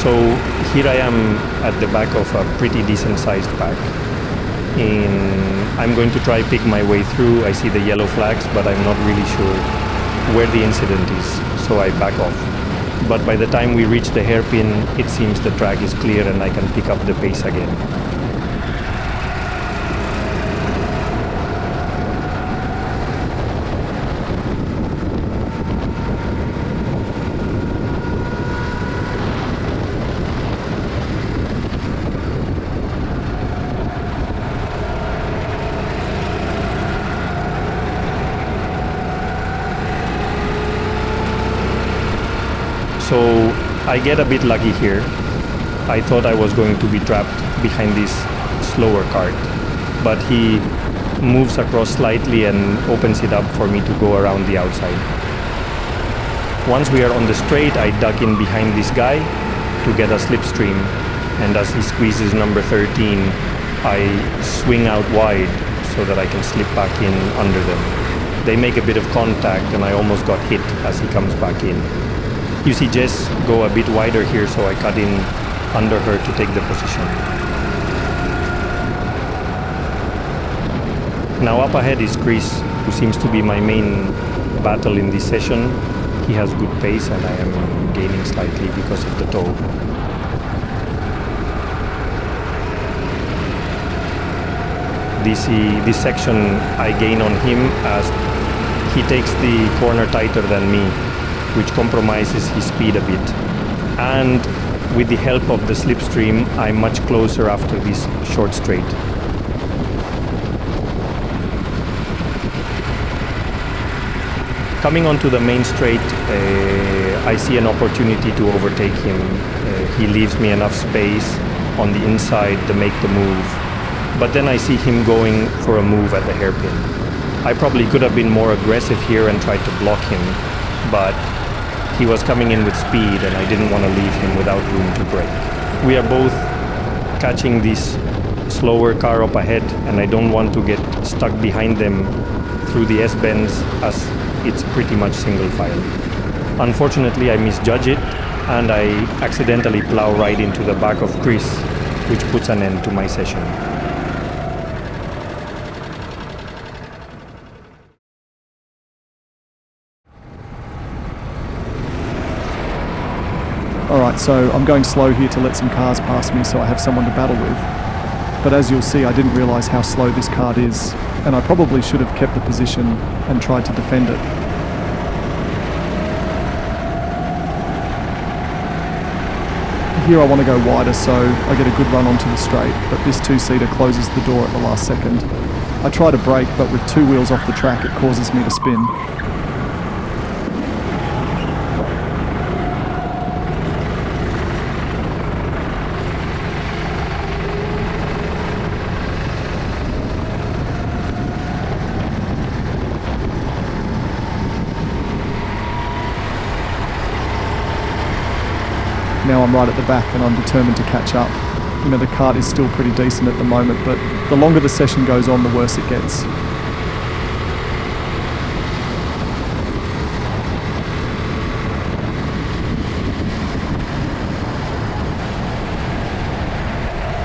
So here I am at the back of a pretty decent sized pack. I'm going to try pick my way through. I see the yellow flags, but I'm not really sure where the incident is, so I back off. But by the time we reach the hairpin, it seems the track is clear and I can pick up the pace again. So I get a bit lucky here. I thought I was going to be trapped behind this slower cart, but he moves across slightly and opens it up for me to go around the outside. Once we are on the straight, I duck in behind this guy to get a slipstream, and as he squeezes number 13, I swing out wide so that I can slip back in under them. They make a bit of contact and I almost got hit as he comes back in. You see Jess go a bit wider here, so I cut in under her to take the position. Now up ahead is Chris, who seems to be my main battle in this session. He has good pace and I am gaining slightly because of the toe. This section I gain on him as he takes the corner tighter than me, which compromises his speed a bit. And with the help of the slipstream, I'm much closer after this short straight. Coming onto the main straight, I see an opportunity to overtake him. He leaves me enough space on the inside to make the move. But then I see him going for a move at the hairpin. I probably could have been more aggressive here and tried to block him, but he was coming in with speed and I didn't want to leave him without room to brake. We are both catching this slower car up ahead and I don't want to get stuck behind them through the S-bends as it's pretty much single file. Unfortunately, I misjudge it and I accidentally plow right into the back of Chris, which puts an end to my session. Alright, so I'm going slow here to let some cars pass me so I have someone to battle with. But as you'll see, I didn't realise how slow this kart is, and I probably should have kept the position and tried to defend it. Here I want to go wider so I get a good run onto the straight, but this two-seater closes the door at the last second. I try to brake, but with two wheels off the track it causes me to spin. Now I'm right at the back and I'm determined to catch up. You know, the kart is still pretty decent at the moment, but the longer the session goes on, the worse it gets.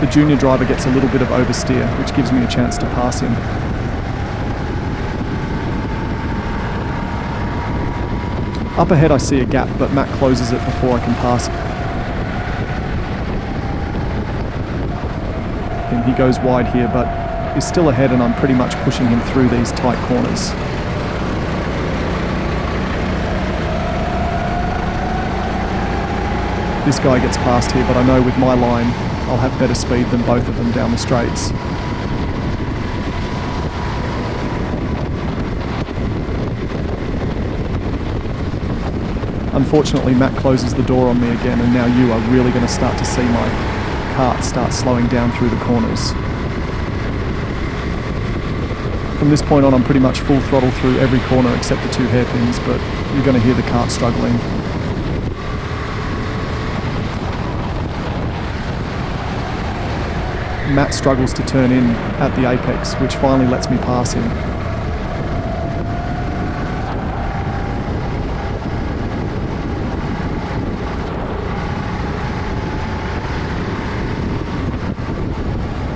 The junior driver gets a little bit of oversteer, which gives me a chance to pass him. Up ahead I see a gap, but Matt closes it before I can pass it. And he goes wide here, but is still ahead and I'm pretty much pushing him through these tight corners. This guy gets past here, but I know with my line I'll have better speed than both of them down the straights. Unfortunately, Matt closes the door on me again, and now you are really going to start to see my kart start slowing down through the corners. From this point on, I'm pretty much full throttle through every corner except the two hairpins, but you're going to hear the kart struggling. Matt struggles to turn in at the apex, which finally lets me pass him.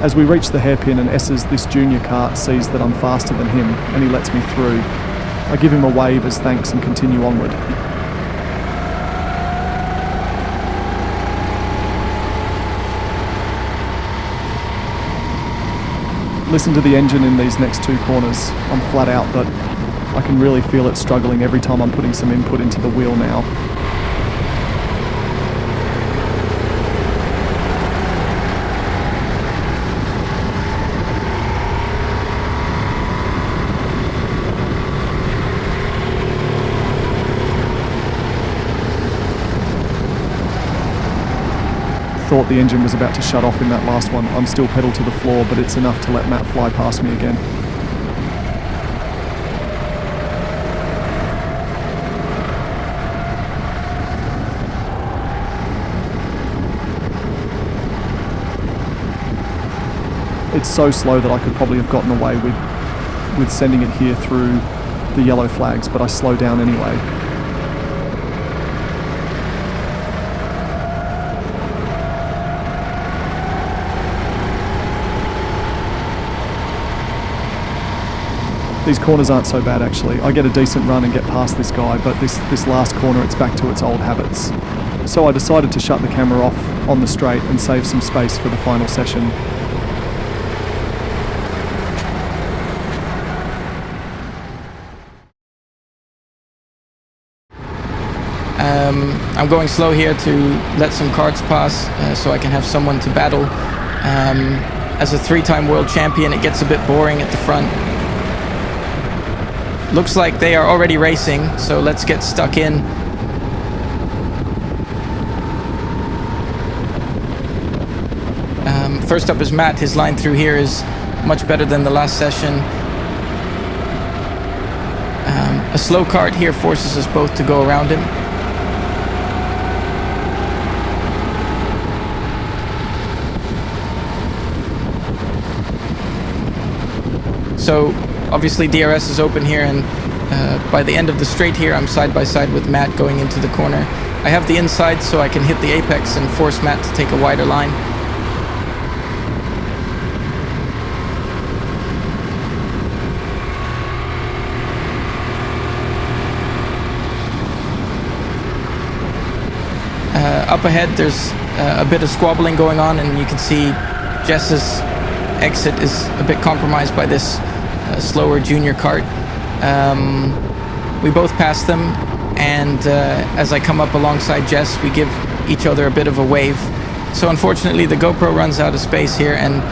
As we reach the hairpin and this junior kart sees that I'm faster than him and he lets me through, I give him a wave as thanks and continue onward. Listen to the engine in these next 2 corners. I'm flat out, but I can really feel it struggling every time I'm putting some input into the wheel now. Thought the engine was about to shut off in that last one. I'm still pedal to the floor, but it's enough to let Matt fly past me again. It's so slow that I could probably have gotten away with sending it here through the yellow flags, but I slow down anyway. These corners aren't so bad actually. I get a decent run and get past this guy, but this last corner it's back to its old habits. So I decided to shut the camera off on the straight and save some space for the final session. I'm going slow here to let some karts pass so I can have someone to battle. As a 3-time world champion, it gets a bit boring at the front. Looks like they are already racing, so let's get stuck in. First up is Matt. His line through here is much better than the last session. A slow kart here forces us both to go around him. So obviously DRS is open here, and by the end of the straight here I'm side by side with Matt going into the corner. I have the inside so I can hit the apex and force Matt to take a wider line. Up ahead there's a bit of squabbling going on, and you can see Jess's exit is a bit compromised by this slower junior kart. We both pass them, and as I come up alongside Jess, we give each other a bit of a wave. So unfortunately the GoPro runs out of space here, and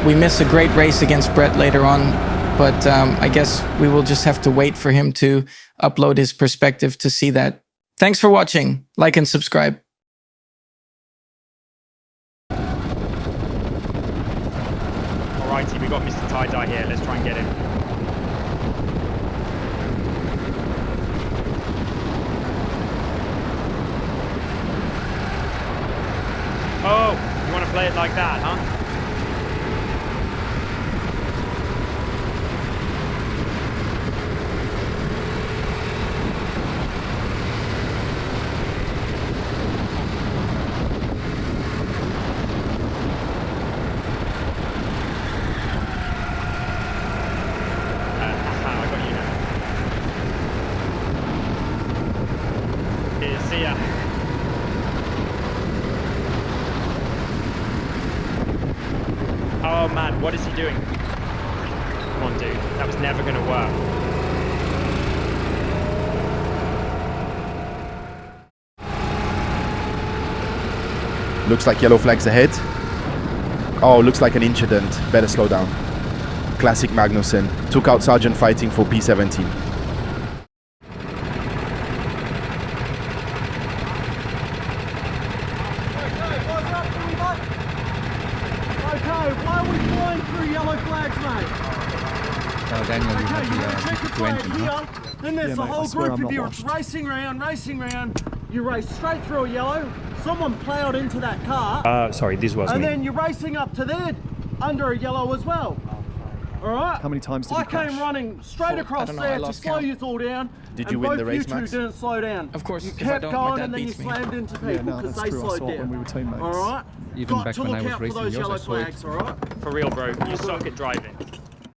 we miss a great race against Brett later on, but I guess we will just have to wait for him to upload his perspective to see that. Thanks for watching. Like and subscribe. Alrighty, we got Mr. Tie-Dye here. Let's try and get him. Oh, you want to play it like that, huh? See ya. Oh man, what is he doing? Come on, dude. That was never going to work. Looks like yellow flags ahead. Oh, looks like an incident. Better slow down. Classic Magnussen. Took out Sergeant fighting for P17. Why are we flying through yellow flags, mate? Daniel, you Okay, have you got a the checkered P20, flag here, then there's Yeah, the mate, I whole swear group I'm of not you washed. racing round. You race straight through a yellow, someone ploughed into that car, Sorry, this was and me. then you're racing up to there under a yellow as well. Alright? How many times did I he crash? came running straight I across don't know, I there to lost slow count. you all down, Did and you win both the race, you two Max? didn't slow down. Of course, you if I kept don't, my going dad and then you beats me. slammed into people Yeah, no, because that's they true. I slowed saw it down. when we were teammates. All right. Even Got back to when I look was out for racing those yours, I yellow saw it. flags. All right. For real, bro. You suck at driving.